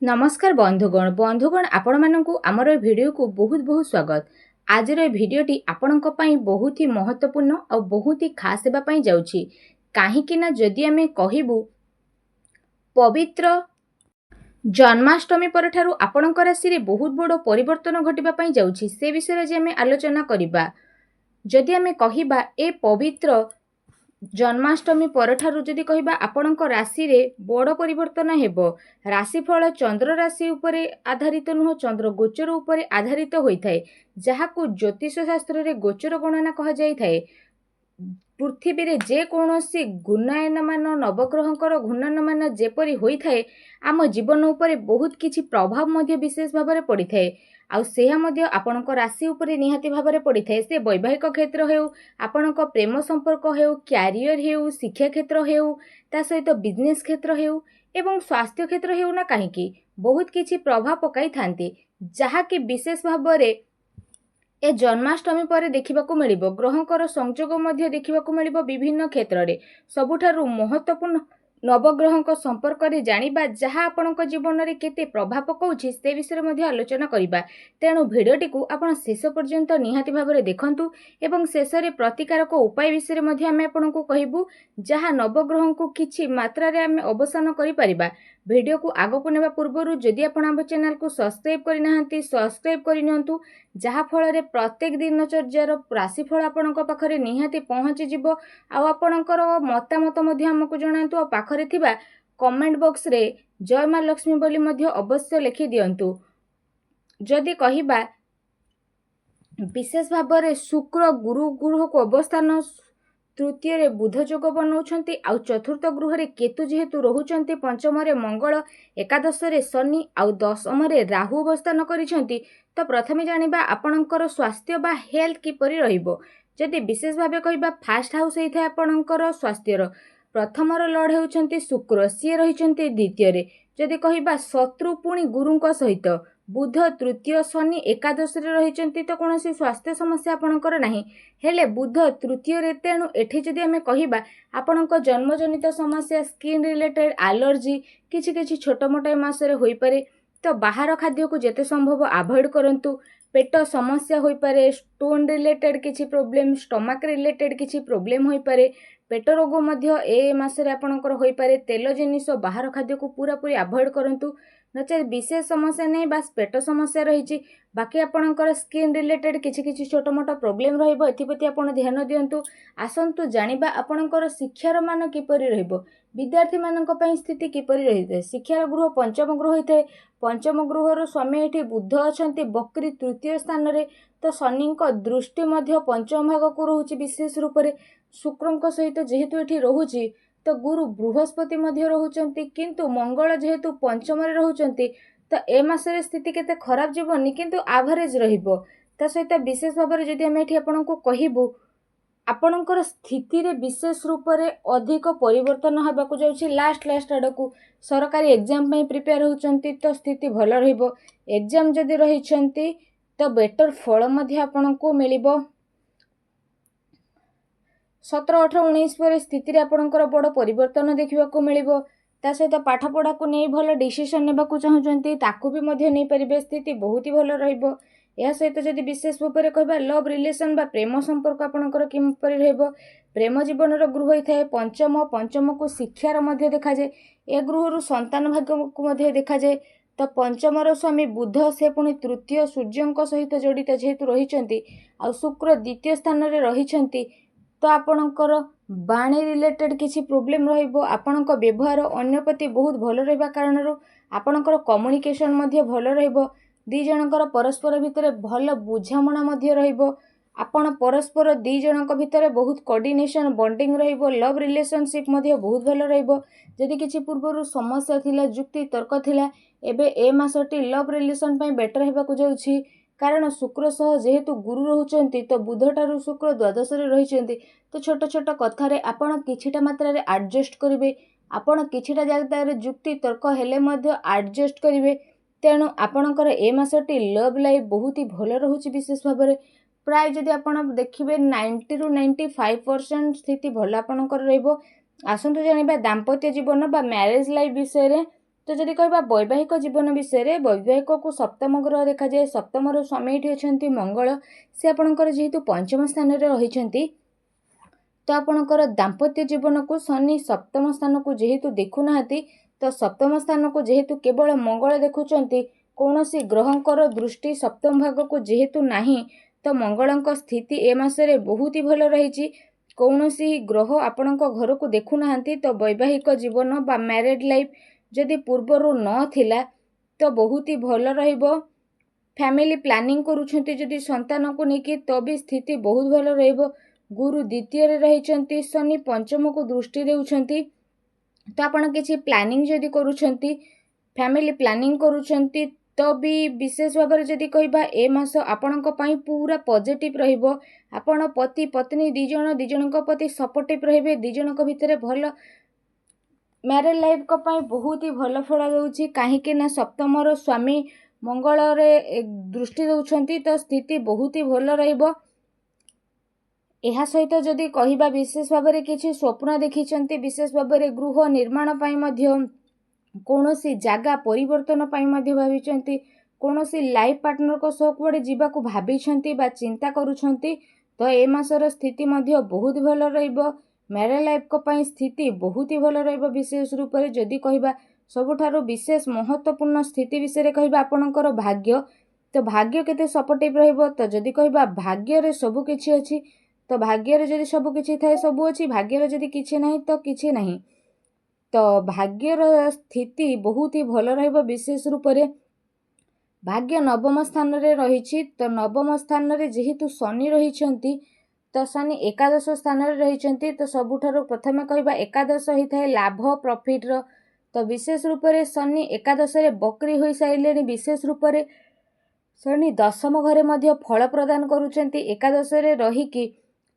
नमस्कार बंधुगण आपण मानकु आमर भिडियो को बहुत बहुत स्वागत। आज भिडियोटी आपणक पई बहुत ही महत्वपूर्ण और बहुत ही खास हेबा पई जाउछि। काहेकि ना जदि आमे कहिबु पवित्र जन्माष्टमी पर ठारू आपणक राशि रे बहुत बड़ परिवर्तन घटिबा पई जाउछि। से विषय जे आमे आलोचना करिबा। जदि आमे कहिबा ए पवित्र जन्माष्टमी परठारु जदि कहिबा आपणक राशि रे बड़ परिवर्तन हेबो। राशिफल चंद्र राशि उपरे आधारित नुह, चंद्र गोचर उपरे आधारित होइथाय, जाहाकु ज्योतिष शास्त्र रे गोचर गणना कहा जाइथाय। पृथ्वी रे जे कोनोसी घूर्णयन मान नवग्रहंकर घूर्णन मान जेपरि होइथाय, आम जीवन उपरे बहुत किछि प्रभाव मध्य विशेष भाबरे पड़िथाय। आउ सेहा मध्य आपणक राशि उपरे निहाती भाबरे पड़िथाय। से वैवाहिक क्षेत्र हेउ, आपणक प्रेम संपर्क हेउ, क्यारियर हेउ, शिक्षा क्षेत्र हेउ, ता सहित बिजनेस क्षेत्र हेउ एवं स्वास्थ्य क्षेत्र हेउ ना काहेकि बहुत किछि प्रभाव पकाई थांती, जहाकि विशेष भाबरे ए जन्माष्टमी पर देखिबाकू मिलिबो। ग्रहंकर संयोग मध्य देखिबाकू मिलिबो विभिन्न क्षेत्र रे। सबुठारु महत्वपूर्ण नवग्रहंक संपर्क रे जानिबा, जहा आपणक जीवन रे केते प्रभाव पकाउछि से विषय मध्य आलोचना करिबा। तेणु भिडियोटी को आपण शेष पर्यंत निहाती भाबरे देखंतु एवं शेष रे प्रतिकारक उपाय विषय मध्य आमे आपणकू कहिबु, जहा नवग्रहंकू किछि मात्रा रे आमे अवसान करि परिबा। भिडियो को आगो को नेबा पूर्वरु जदि आपण आम चैनल को सब्सक्राइब करि नाहंती, सब्सक्राइब करि नियंतु, जहा फल रे प्रत्येक दिनचर्यार राशिफल आपणक पाखरे निहाती पहुँची जिवो। आ आपणकर मतामत मध्य हमकु जणांतु। आ पाखरे थिबा कमेंट बॉक्स रे जय मां लक्ष्मी बोली मध्य अवश्य लिखि दियंतु। जदि कहिबा विशेष भाबरे शुक्र गुरु ग्रह को अवस्थान तृतीय रे बुध जोग बनाउछंती, आउ चतुर्थ गृह रे केतु जेहेतु रहुचंती, पंचम रे मंगल, एकादश रे शनि आउ दशम रे राहु अवस्थान करिसंती। तो प्रथमे जानिबा आपणकर स्वास्थ्य बा हेल्थ किपरि रहिबो। जदि विशेष भाबे कहिबा फास्ट हाउस हेइथाय आपणकर स्वास्थ्यर, प्रथमर लॉर्ड हेउचंती शुक्र, सी रहिचंती द्वितीय रे। जदि कहिबा शत्रु पुणी गुरुंक सहित बुध तृतीय, शनि एकादश रे रहिचंती, तो कोनोसी स्वास्थ्य समस्या आपणकर नाही। हेले बुध तृतीय रे, तेणु एठी जदि आमे कहिबा आपणक जन्मजनित समस्या, स्किन रिलेटेड एलर्जी किछि किछि छोट मोटा मासरे होई पारे। तो बाहर खाद्य को जेते संभव अवॉइड करंतु। पेट समस्या होई पारे, स्टोन रिलेटेड किछि प्रॉब्लम, स्टमक रिलेटेड किछि प्रॉब्लम होई पारे, पेट रोग मध्य ए मासरे आपणकर होई पारे। तेल जिनिस बाहर खाद्य को पूरा पूरी अवॉइड करंतु। नचे विशेष समस्या नहीं, बस पेट समस्या रही, बाकी आपणकर स्किन रिलेटेड किछि किछि छोट मोट प्रॉब्लम रहिबो। एथिप्रति आपण ध्यान दियंतु। आसंतु जानिबा आपणकर शिक्षार मान किपरि रहिबो, विद्यार्थी मानक पई स्थिति किपरि रहिते। शिक्षार गृह पंचम गृह होइते। पंचम गृहर स्वामी एठी बुध अछंती बक्री तृतीय स्थान रे। तो शनिक दृष्टि मध्य पंचम भाग को रहुछि विशेष रूप रे। शुक्रंक सहित जेहेतु एठी रहुछि, तो गुरु बृहस्पति मध्य रहुचंती, किंतु मंगल जेहेतु पंचम रे रहुचंती, तो ए मासरे स्थिति केते खराब जीवनी, किंतु एवरेज रहिबो। ता सहित विशेष भाव में जदि आमे एठी आपनको कहिबु, आपणकर स्थिति रे विशेष रूप रे अधिक परिवर्तन हेबाकू जाउछि। लास्ट आडकू सरकारी एग्जाम पई प्रिपेयर होचंती, तो स्थिति भल रहिबो। एग्जाम जदि रहिचंती, तो बेटर फल मध्य आपनको मिलिबो। 17, 18, 19 पर स्थिति रे आपनकर बड़ परिवर्तन देखिबाकू मिलिबो। ता सहित पाठ पढ़ा को नहीं भल डिसीजन नेबाकू चाहुचंती, ताकू भी मध्य नहीं परिबे। स्थिति बहुत ही भल रहिबो। या सहित जदि विशेष रूप से कहबा लव रिलेशन बा प्रेम संपर्क आपणकर किपरि रहइबो। प्रेम जीवन ग्रह होइथाय पंचम। पंचम को शिक्षार मध्य देखा जाए। ए गृह संतान भाग्य को मध्य देखा जाए। तो पंचमर स्वामी बुध, से पुणी तृतीय सूर्यंक सहित जड़ित जेहेतु रहिचंती, आ शुक्र द्वितीय स्थान रे रहिचंती, तो आपणकर बाणी रिलेटेड किसी प्रोब्लेम रहिबो। आपणक व्यवहार अन्य प्रति बहुत भल रहिबा कारणरू आपणकर कम्युनिकेशन मध्य भल रहिबो। दी जनकर परस्पर भितर भल बुझामणा मध्य रहिबो। आपण परस्पर दी जनक भितर बहुत कोऑर्डिनेशन बॉन्डिंग रहिबो। लव रिलेशनशिप मध्य बहुत भल रहिबो। जदि किछि पूर्वरु समस्या थिला, जुक्ति तर्क थिला, एबे ए मासटी लव रिलेशन पई बेटर हेबाकू जाउछि। कारण शुक्र सह जेहेतु गुरु रहुचंती, तो बुधटारु शुक्र द्वादश रे रहिचंती, तो छोट छोट कथारे आपण किछिटा मात्रा रे एडजस्ट करिवे। आपण किछिटा जगह रे जुक्ति तर्क हेले मध्य एडजस्ट करिवे। तेणु आपणकर ए मासटी लव लाइफ बहुत ही भल रहुछि। विशेष भाव में प्राय जदि आपण देखिबे 90 ରୁ 95% स्थिति भल आपणकर रहइबो। आसंतु जानिबा दाम्पत्य जीवन बा मैरिज लाइफ विषय रे। तो जदि कहबा वैवाहिक जीवन विषय वैवाहिक को सप्तम ग्रह देखा जाए सप्तम स्वामी ये अच्छा मंगल से आपणकर जेहेतु पंचम स्थान में रही तो आपणकर दाम्पत्य जीवन को शनि सप्तम स्थान को जेहेतु देखुना तो सप्तम स्थान को जेहेतु केवल मंगल देखुंट कौन सी ग्रहंकर दृष्टि सप्तम भाग को जेहेतु नहीं तो मंगल स्थिति ए मासरे बहुत ही भल रही कौन सी ग्रह आपण घर को देखुना तो वैवाहिक जीवन बा मैरिड लाइफ जदि पूर्वर न थिला तो बहुत ही भल रहिबो। फैमिली प्लानिंग करूछंती जदि संतान को लेकिन तो भी स्थिति बहुत भल रहिबो। गुरु द्वितीय रे रहिचंती शनि पंचम को दृष्टि देउछंती तो आपण किछि प्लानिंग जदि करूछंती फैमिली प्लानिंग करूछंती तो भी विशेष भाव में जदि कहबा ए मास आपणक पई पूरा पॉजिटिव रहिबो। आपण पति पत्नी दिजणक प्रति सपोर्टिव रहिबे। दिजणक भितरे भल मैरिड लाइफ को पई बहुत ही भल फल दउछि काहेकि ना सप्तम स्वामी मंगल रे दृष्टि दउछंती तो स्थिति बहुत ही भल रहिबो। एहा सहित जदि कहबा विशेष भाव में किछि स्वप्न देखिचंती विशेष भाव में गृह निर्माण पई मध्य कौनसी जगह परिवर्तन पाई मध्य भाविचंती कौनसी लाइफ पार्टनर को सह कुआडे जीवा को भाविचंती बा चिंता करूछंती तो ए मासर स्थिति मध्य बहुत भल रहिबो। मैरिड लाइफ को पई स्थिति बहुत ही भल रहिबो। विशेष रूप से जदि कहबा सबुठारु विशेष महत्वपूर्ण स्थिति विषय कहबा आपणकर भाग्य तो भाग्य केते सपोर्टिव रहिबो। तो जदि कहबा भाग्य रे सब किछि अछि तो भाग्य रे जदि सब किछि थाए सब अछि भाग्य रे जदि किछि नाही तो किछि नाही तो भाग्यर स्थिति बहुत ही भल रहिबो। विशेष रूप से भाग्य नवम स्थान रे रही तो नवम स्थान रे जेहेतु शनि रही तो शनि एकादश स्थान रे रही तो सबुठारु प्रथमे कहबा एकादश ही थाए लाभ प्रॉफिट रो तो विशेष रूप से शनि एकादश रे बकरी होई साइलेनी। विशेष रूप से शनि दशम घरे मध्य फल प्रदान करूचंती एकादश रे रहीकी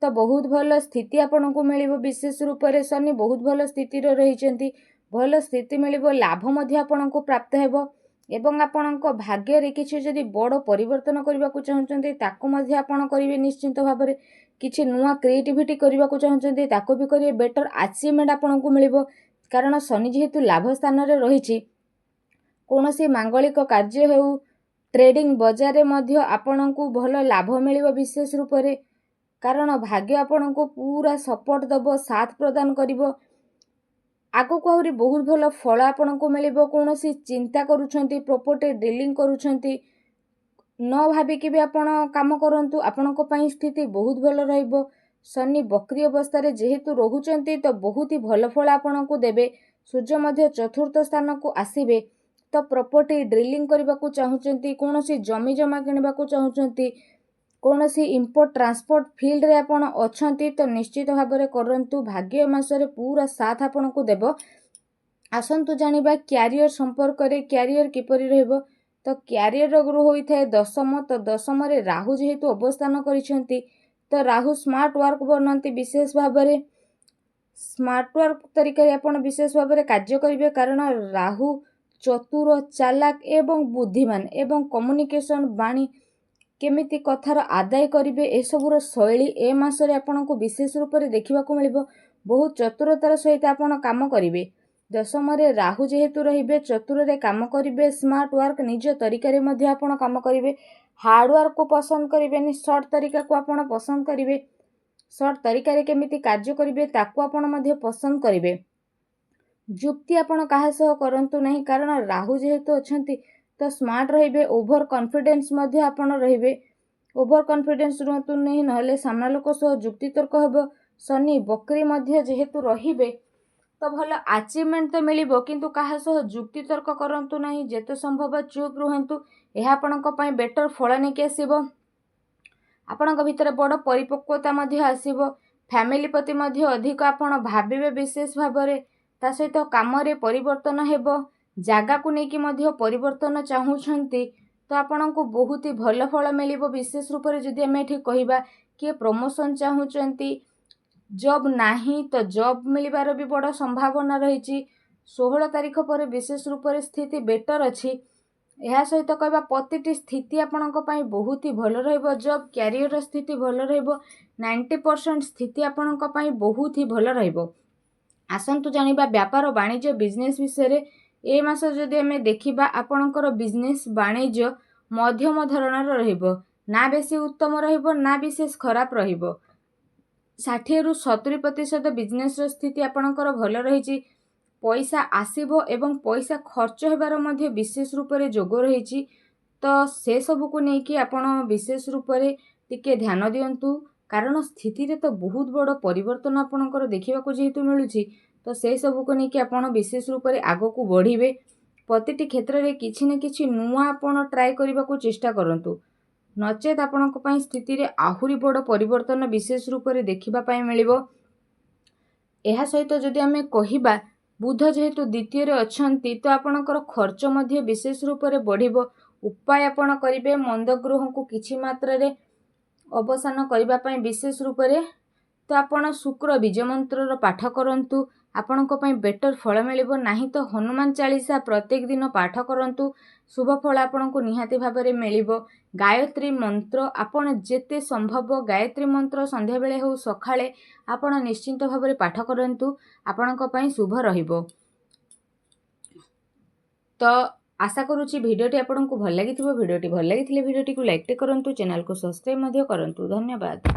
तो बहुत भल स्थिति आपन को मिलिबो। विशेष रूप से शनि बहुत भल स्थिति रही भल स्थिति मिलिबो लाभ मध्य आपन को प्राप्त हेबो एवं आपन को भाग्य रे किछि जदि बड़ परिवर्तन करबा को चाहउचंती ताको मध्य आपन करिवे निश्चित भाव में किछि नुआ क्रिएटिविटी करबा को चाहउचंती ताको भी करिवे बेटर अचीवमेंट आपन को मिलिबो कारण शनि जेहेतु लाभ स्थान रे रही कोनोसी मांगलिक कार्य हेउ ट्रेडिंग बाजार रे मध्य आपन को भल लाभ मिलिबो। विशेष रूप से कारण भाग्य आपन को पूरा सपोर्ट दबो साथ प्रदान करिवो आगो को आहुरी बहुत भल फल आपन को मिलिबो। कोनोसी चिंता करूछंती प्रॉपर्टी डीलिंग करूछंती न भाबिकी भी आपन काम करंतु आपन को पई स्थिति बहुत भल रहिबो। शनि बकरी अवस्था रे जेहेतु रहुचंती तो बहुत ही भल फल आपन को देबे। सूर्य मध्य चतुर्थ स्थान को आसीबे तो प्रॉपर्टी डीलिंग करबा को चाहउचंती कोनोसी जमी जमा किनबा को चाहउचंती कौनसी इंपोर्ट ट्रांसपोर्ट फील्ड रे आपण अछंती तो निश्चित भाव में करंतु भाग्य मासरे पूरा साथ आपण को देबो। आसंतु जानिबा कैरियर संपर्क रे कैरियर किपरि रहबो तो कैरियर रो गुरु होई थाए दशम तो दशम रे राहु जेहेतु अवस्थान करिसंती तो राहु स्मार्ट वर्क बनंती। विशेष भाव में स्मार्ट वर्क तरीका रे आपण विशेष भाव में कार्य करिवे कारण राहु चतुर चालाक एवं बुद्धिमान एवं कम्युनिकेशन बाणी केमिति कथार आदाय करिवे ए सबुर शैली ए मासरे आपन को विशेष रूप से देखा मिलिबो। बहुत चतुरतार सहित आपन काम करिवे। दशम रे राहु जेहेतु रहिबे चतुर रे काम करिवे स्मार्ट वर्क निज तरीका रे मध्य आपन काम करिवे। हार्ड वर्क को पसंद करिवेनी शॉर्ट तरीका को आपन पसंद करिवे। शॉर्ट तरीका रे केमिति कार्य करिवे ताको आपन मध्य पसंद करिवे। जुक्ति आपन काहा सह करंतु नहीं कारण राहु जेहेतु अछंती तो स्मार्ट रहिबे। ओभर कॉन्फिडेंस मध्य आपन रहिबे। ओभर कॉन्फिडेंस रुहतु नहीं नहले सामना लोक सह जुक्ति तर्क हेबो। शनि बकरी मध्य जेहेतु रहिबे तो भल अचीवमेंट तो मिलिबो किंतु काहा सह जुक्ति तर्क करंतु नहीं जेते संभव चुप रुहंतु एहा आपनक पई बेटर फल नेके आसीबो। आपनक भितर बड़ परिपक्वता मध्य आसीबो। फैमिली प्रति मध्य अधिक आपन भाबिबे। विशेष भाव में ता सहित काम रे परिवर्तन हेबो। जागा को लेकिन मध्य परिवर्तन चाहूछंती तो आपन को बहुत ही भल फल मिलिबो। विशेष रूप से जदि आमे ठीक कहबा कि प्रमोशन चाहूछंती जॉब नाही तो जॉब मिलिबार भी बड़ संभावना रही। 16 तारीख पर विशेष रूप से स्थिति बेटर अच्छी। यह सहित कहबा प्रतिटी स्थिति आपन को पई बहुत ही भल रहिबो। जॉब कैरियर स्थिति भल रहिबो। 90% स्थिति आपन को पई बहुत ही भल रहिबो। आसंतु जानिबा व्यापार वाणिज्य बिजनेस विषय रे ए मास जदि आमे देखिबा आपणकर बिजनेस वाणिज्य मध्यम धरणर रहिबो, ना बेसी उत्तम रहिबो ना विशेष खराब रहिबो। 60 ରୁ 70% बिजनेस स्थिति आपणकर भल रहिछि। पैसा आसीबो एवं पैसा खर्च हेबार मध्य विशेष रूप से जोग रही। तो से सब को लेकिन आपण विशेष रूप से टिके ध्यान दियंतु, कारण स्थिति रे तो बहुत बड़ परिवर्तन आपणकर देखा जेहेतु मिलूँ, तो से सब को लेकिन आपण विशेष रूप से आग को बढ़े। प्रतिटी क्षेत्र में किसी न किसी नुआ आपण ट्राए करने को चेष्टा करंतु, नचेत आपण स्थिति रे आहुरी बड़ परिवर्तन विशेष रूप से देखा मिलिबो। एहा सहित जदि आमे कहिबा बुध जेहेतु द्वितीय रे अछंती, तो आपणकर खर्च मध्य विशेष रूप से बढ़िबो। उपाय आपण करिवे मंद ग्रह को किछि मात्रा रे अवसान करबा पई विशेष रूप से, तो आपण शुक्र बीज मंत्र पाठ करंतु, आपणको पई बेटर फल मिलिबो। नाही तो हनुमान चालीसा प्रत्येक दिन पाठ करंतु, शुभ फल आपणको निहाती भाबरे मिलिबो। गायत्री मंत्र आपण जेते संभव गायत्री मंत्र संध्या बेले हो सखाळे आपण निश्चिंत भाबरे पाठ करंतु, आपणको पई शुभ रहिबो। तो आशा करूची भिडियोटी आपको भल लगी। भिडियोटी भल लगी भिडियोटी को लाइक करंतु, चैनल को सब्सक्राइब मध्य करंतु। धन्यवाद।